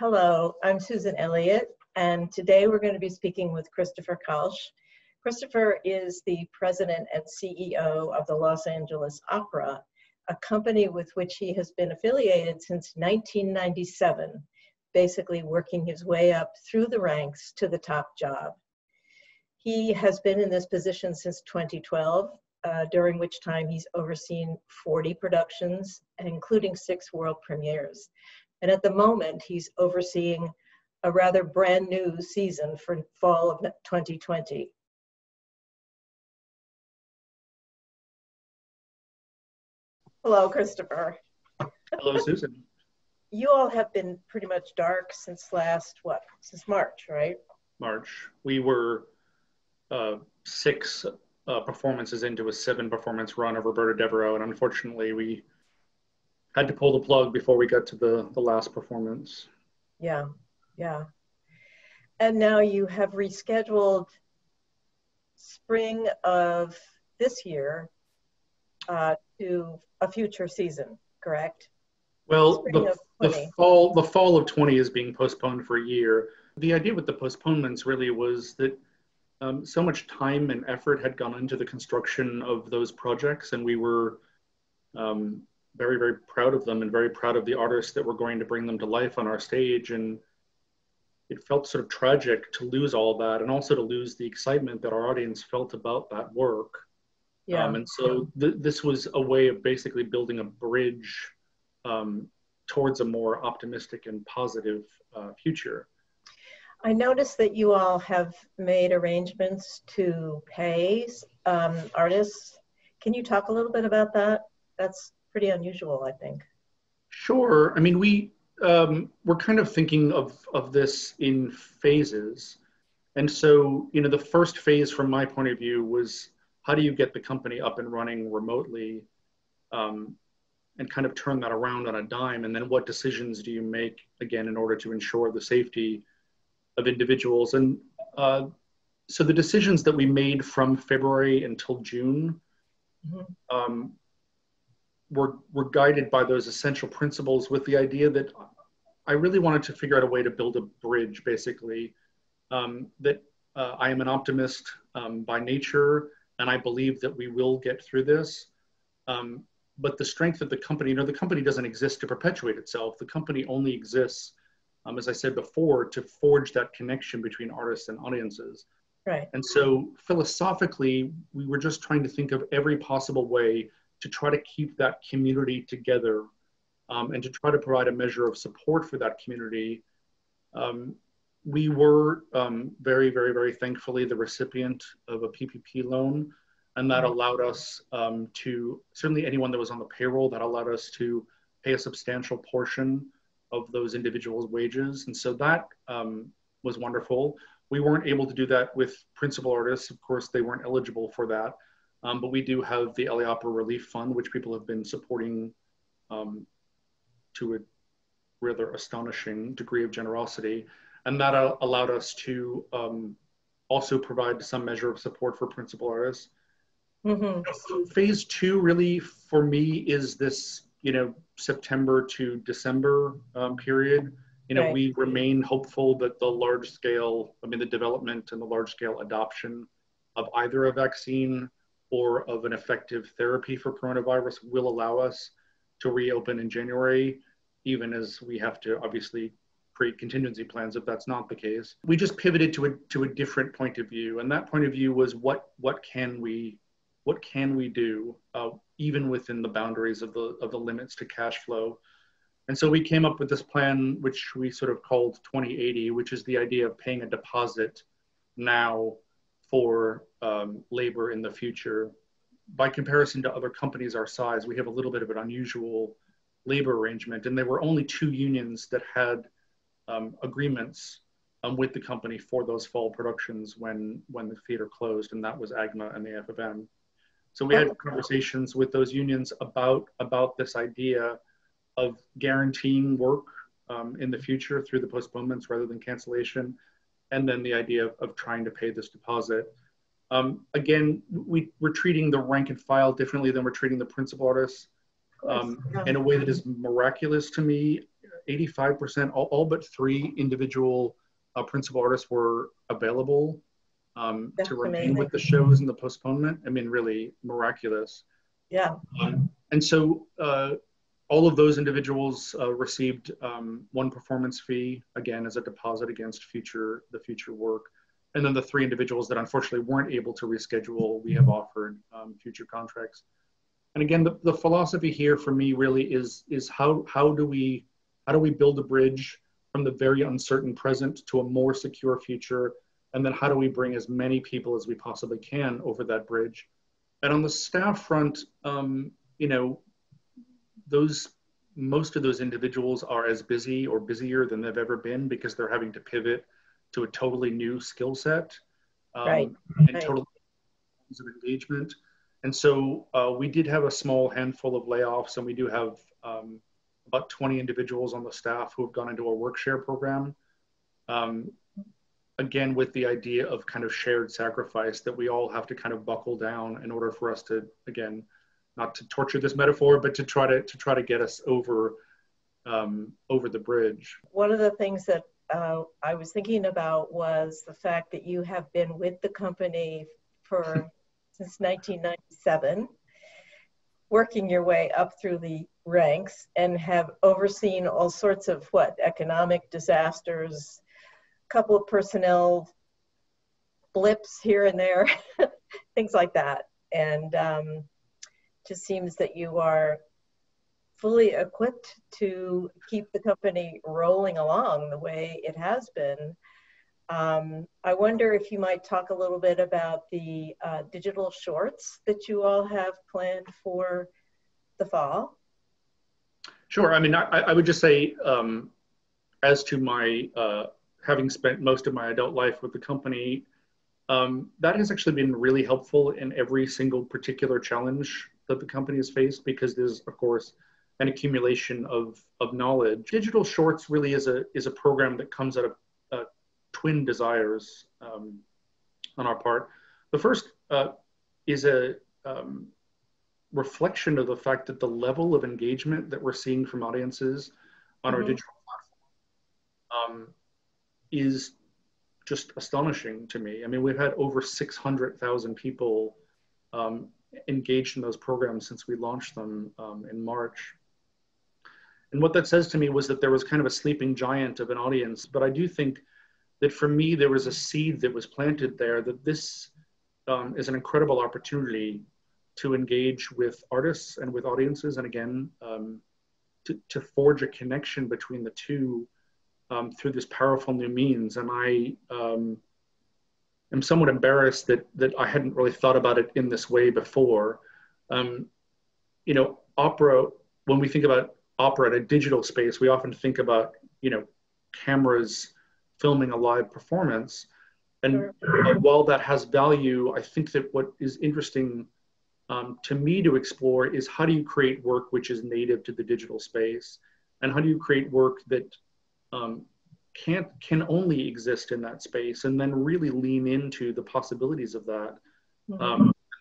Hello, I'm Susan Elliott, and today we're going to be speaking with Christopher Koelsch. Christopher is the president and CEO of the Los Angeles Opera, a company with which he has been affiliated since 1997, basically working his way up through the ranks to the top job. He has been in this position since 2012, during which time he's overseen 40 productions, including 6 world premieres. And at the moment, he's overseeing a rather brand new season for fall of 2020. Hello, Christopher. Hello, Susan. You all have been pretty much dark since since March, right? March. We were 6 performances into a 7-performance run of Roberta Devereaux, and unfortunately we had to pull the plug before we got to the last performance. Yeah. And now you have rescheduled spring of this year to a future season, correct? Well, the fall of 20 is being postponed for a year. The idea with the postponements really was that so much time and effort had gone into the construction of those projects, and we were very, very proud of them and very proud of the artists that were going to bring them to life on our stage. And it felt sort of tragic to lose all that, and also to lose the excitement that our audience felt about that work. Yeah. And so this was a way of basically building a bridge towards a more optimistic and positive future. I noticed that you all have made arrangements to pay artists. Can you talk a little bit about that? That's pretty unusual, I think. Sure. I mean, we're kind of thinking of this in phases. And so, the first phase from my point of view was, how do you get the company up and running remotely and kind of turn that around on a dime? And then what decisions do you make, again, in order to ensure the safety of individuals? And so the decisions that we made from February until June were guided by those essential principles, with the idea that I really wanted to figure out a way to build a bridge, basically, that I am an optimist by nature, and I believe that we will get through this. But the strength of the company, the company doesn't exist to perpetuate itself. The company only exists, as I said before, to forge that connection between artists and audiences. Right. And so philosophically, we were just trying to think of every possible way to try to keep that community together and to try to provide a measure of support for that community. We were very, very, very thankfully the recipient of a PPP loan, and that allowed us to, certainly anyone that was on the payroll, that allowed us to pay a substantial portion of those individuals' wages. And so that was wonderful. We weren't able to do that with principal artists. Of course, they weren't eligible for that. But we do have the LA Opera Relief Fund, which people have been supporting to a rather astonishing degree of generosity. And that allowed us to also provide some measure of support for principal artists. So phase 2 really, for me, is this, September to December period. Right. We remain hopeful that the development and the large scale adoption of either a vaccine or of an effective therapy for coronavirus will allow us to reopen in January, even as we have to obviously create contingency plans if that's not the case. We just pivoted to a different point of view, and that point of view was what can we do even within the boundaries of the limits to cash flow. And so we came up with this plan, which we sort of called 2080, which is the idea of paying a deposit now for labor in the future. By comparison to other companies our size, we have a little bit of an unusual labor arrangement, and there were only 2 unions that had agreements with the company for those fall productions when the theater closed, and that was AGMA and the FFM. So we had conversations with those unions about this idea of guaranteeing work in the future through the postponements rather than cancellation, and then the idea of trying to pay this deposit. Again, we're treating the rank and file differently than we're treating the principal artists in a way that is miraculous to me 85%, all but 3 individual principal artists were available to remain amazing. with the shows and the postponement. I mean, really miraculous. Yeah. And so all of those individuals received 1 performance fee, again, as a deposit against the future work. And then the 3 individuals that unfortunately weren't able to reschedule, we have offered future contracts. And again, the philosophy here for me really is how do we build a bridge from the very uncertain present to a more secure future, and then how do we bring as many people as we possibly can over that bridge. And on the staff front, you know, most of those individuals are as busy or busier than they've ever been because they're having to pivot to a totally new skill set and totally of engagement. And so we did have a small handful of layoffs, and we do have about 20 individuals on the staff who have gone into our work share program. Again, with the idea of kind of shared sacrifice, that we all have to kind of buckle down in order for us to, again, not to torture this metaphor, but to try to get us over the bridge. One of the things that I was thinking about was the fact that you have been with the company since 1997, working your way up through the ranks, and have overseen all sorts of economic disasters, a couple of personnel blips here and there, things like that. And just seems that you are fully equipped to keep the company rolling along the way it has been. I wonder if you might talk a little bit about the digital shorts that you all have planned for the fall. Sure. I mean, I would just say, as to my having spent most of my adult life with the company, that has actually been really helpful in every single particular challenge that the company has faced, because there's, of course, an accumulation of knowledge. Digital Shorts really is a program that comes out of twin desires on our part. The first is a reflection of the fact that the level of engagement that we're seeing from audiences on our digital platform is just astonishing to me. I mean, we've had over 600,000 people engaged in those programs since we launched them in March. And what that says to me was that there was kind of a sleeping giant of an audience. But I do think that for me, there was a seed that was planted there, that this is an incredible opportunity to engage with artists and with audiences. And again, to forge a connection between the two through this powerful new means. And I am somewhat embarrassed that I hadn't really thought about it in this way before. You know, opera, when we think about opera in a digital space, we often think about, you know, cameras filming a live performance. And while that has value, I think that what is interesting to me to explore is how do you create work which is native to the digital space? And how do you create work that can only exist in that space, and then really lean into the possibilities of that?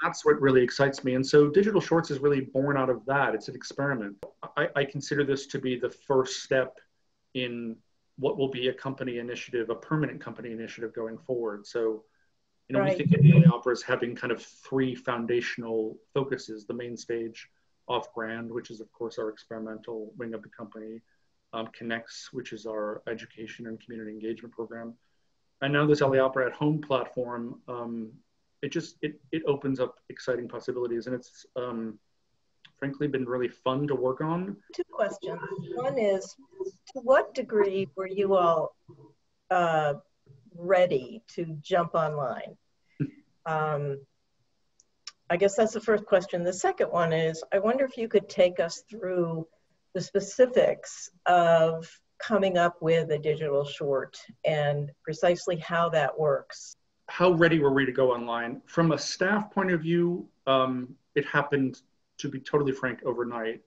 That's what really excites me. And so Digital Shorts is really born out of that. It's an experiment. I consider this to be the first step in what will be a company initiative, a permanent company initiative going forward. So, you know, we think of the opera as having kind of 3 foundational focuses: the main stage, off-brand, which is of course our experimental wing of the company, Connects, which is our education and community engagement program, and now this LA Opera at Home platform. It opens up exciting possibilities, and it's frankly been really fun to work on. 2 questions. One is, to what degree were you all ready to jump online? I guess that's the first question. The second one is, I wonder if you could take us through the specifics of coming up with a digital short and precisely how that works. How ready were we to go online? From a staff point of view, it happened, to be totally frank, overnight.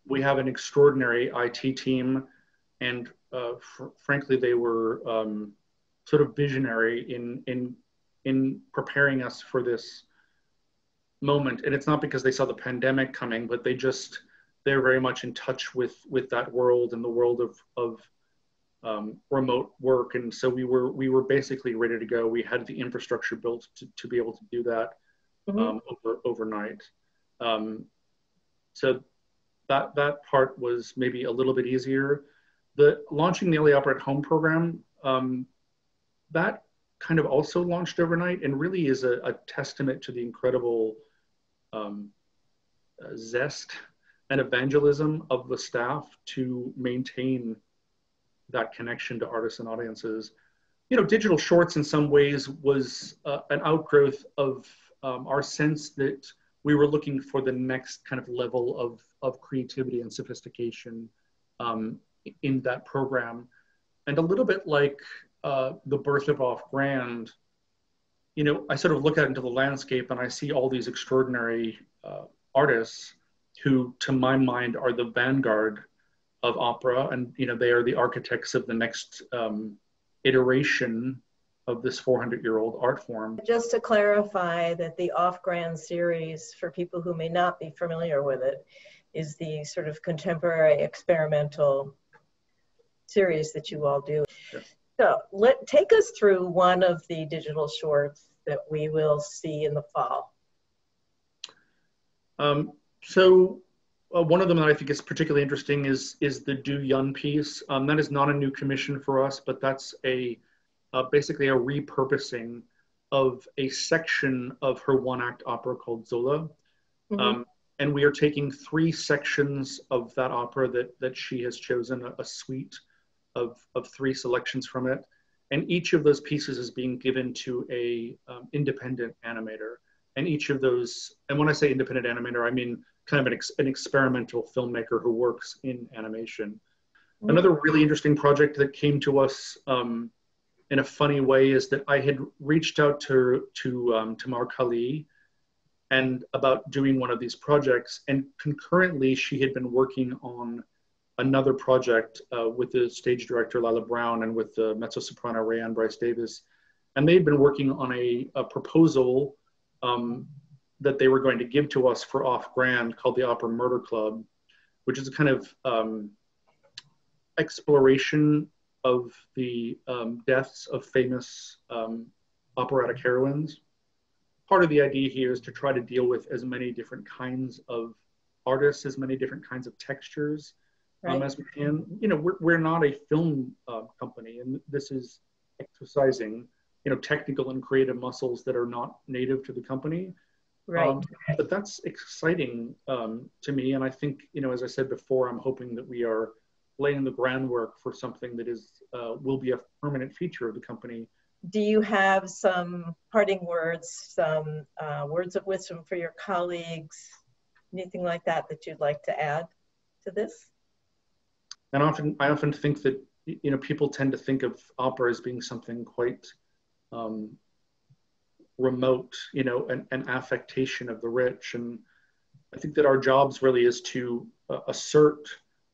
We have an extraordinary IT team, and frankly, they were sort of visionary in preparing us for this moment. And it's not because they saw the pandemic coming, but they just they're very much in touch with that world and the world of remote work. And so we were basically ready to go. We had the infrastructure built to be able to do that overnight. So that part was maybe a little bit easier. The launching the LA Opera at Home program, that kind of also launched overnight and really is a testament to the incredible zest and evangelism of the staff to maintain that connection to artists and audiences. You know, digital shorts in some ways was an outgrowth of our sense that we were looking for the next kind of level of creativity and sophistication in that program. And a little bit like the birth of Off Grand, you know, I sort of look out into the landscape and I see all these extraordinary artists who, to my mind, are the vanguard of opera. And, you know, they are the architects of the next iteration of this 400-year-old art form. Just to clarify that the Off Grand series, for people who may not be familiar with it, is the sort of contemporary experimental series that you all do. Yes. So take us through one of the digital shorts that we will see in the fall. One of them that I think is particularly interesting is the Du Yun piece. That is not a new commission for us, but that's basically a repurposing of a section of her one-act opera called Zola. And we are taking 3 sections of that opera that she has chosen, a suite of 3 selections from it. And each of those pieces is being given to a independent animator. And each of those, and when I say independent animator, I mean kind of an experimental filmmaker who works in animation. Another really interesting project that came to us in a funny way is that I had reached out to Tamar Kali and about doing one of these projects, and concurrently she had been working on another project with the stage director Lila Brown and with the mezzo-soprano Rayanne Bryce Davis, and they'd been working on a proposal that they were going to give to us for Off Grand called the Opera Murder Club, which is a kind of exploration of the deaths of famous operatic heroines. Part of the idea here is to try to deal with as many different kinds of artists, as many different kinds of textures as we can. You know, we're not a film company, and this is exercising, you know, technical and creative muscles that are not native to the company. But that's exciting to me, and I think, you know, as I said before, I'm hoping that we are laying the groundwork for something that is will be a permanent feature of the company. Do you have some parting words, some words of wisdom for your colleagues, anything like that that you'd like to add to this? And I often think that, you know, people tend to think of opera as being something quite remote, you know, an affectation of the rich. And I think that our jobs really is to assert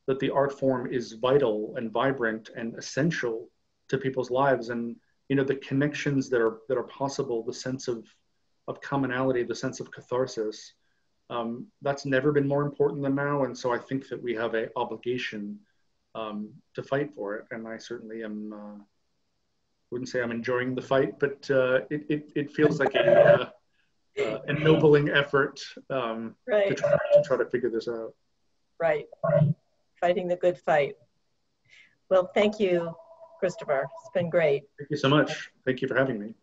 that the art form is vital and vibrant and essential to people's lives. And, you know, the connections that are possible, the sense of commonality, the sense of catharsis, that's never been more important than now. And so I think that we have an obligation to fight for it. And I certainly am, wouldn't say I'm enjoying the fight, but it feels like a ennobling effort to try to figure this out. Right. Fighting the good fight. Well, thank you, Christopher. It's been great. Thank you so much. Thank you for having me.